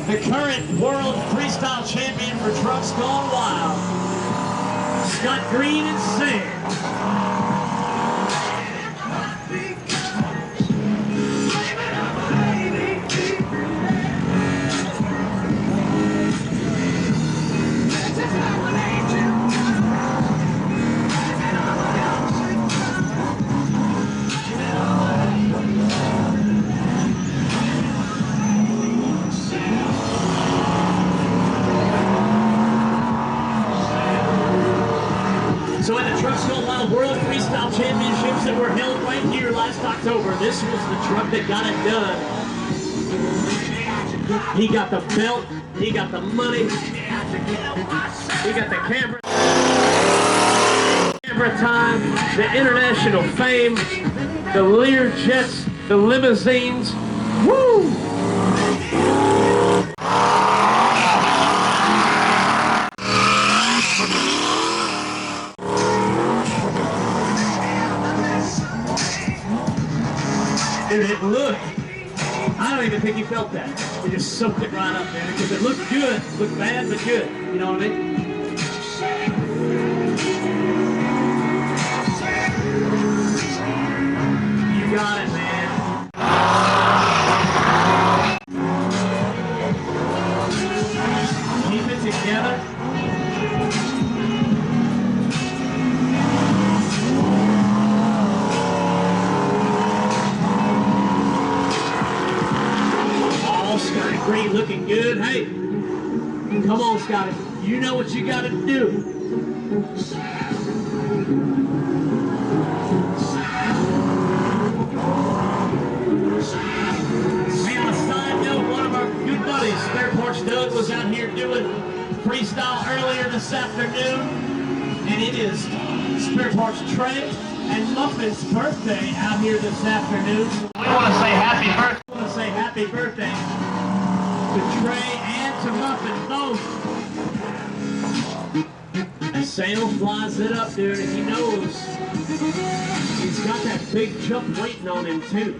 the current world freestyle champion for Trucks Gone Wild, Scott Green and Sam. So at the Trucks Gone Wild World Freestyle Championships that were held right here last October, this was the truck that got it done. He got the belt, he got the money, he got the camera time, the international fame, the Lear jets, the limousines. Woo! Dude, it looked, I don't even think he felt that. He just soaked it right up, man, because it looked good. It looked bad, but good. You know what I mean? You got it, man. Keep it together. Green looking good. Hey, come on, Scotty. You know what you got to do. Hey, on a side note, one of our good buddies, Spare Parts Doug, was out here doing freestyle earlier this afternoon, and it is Spare Parts Trey and Muffin's birthday out here this afternoon. We want to say happy birthday. We want to say happy birthday to Trey and to Muffin both. And Sam flies it up, dude, and he knows he's got that big jump waiting on him too.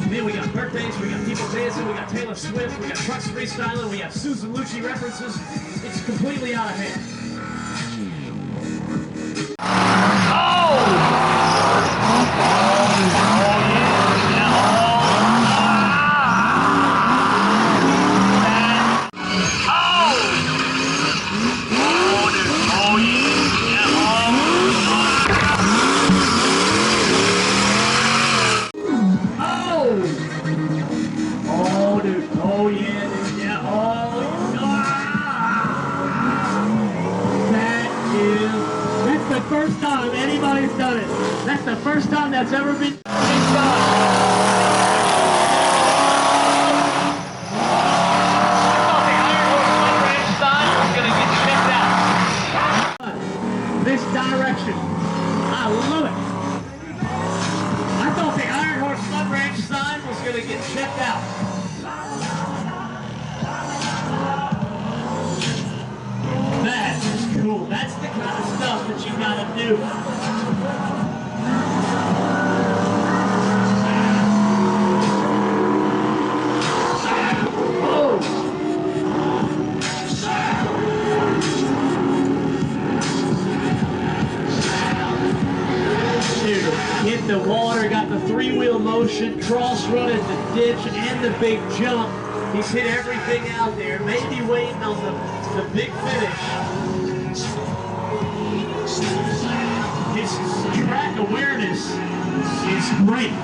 Man, we got birthdays, we got people dancing, we got Taylor Swift, we got trucks freestyling, we got Susan Lucci references. It's completely out of hand. First time anybody's done it. That's the first time that's ever been done. This direction. I love it. I thought the Iron Horse Flood Ranch sign was going to get checked out. That is cool. That's the kind of stuff that you gotta do. Oh. Dude, hit the water, got the three-wheel motion, cross-running the ditch and the big jump. He's hit everything out there. Maybe waiting on the big finish. His track awareness is great.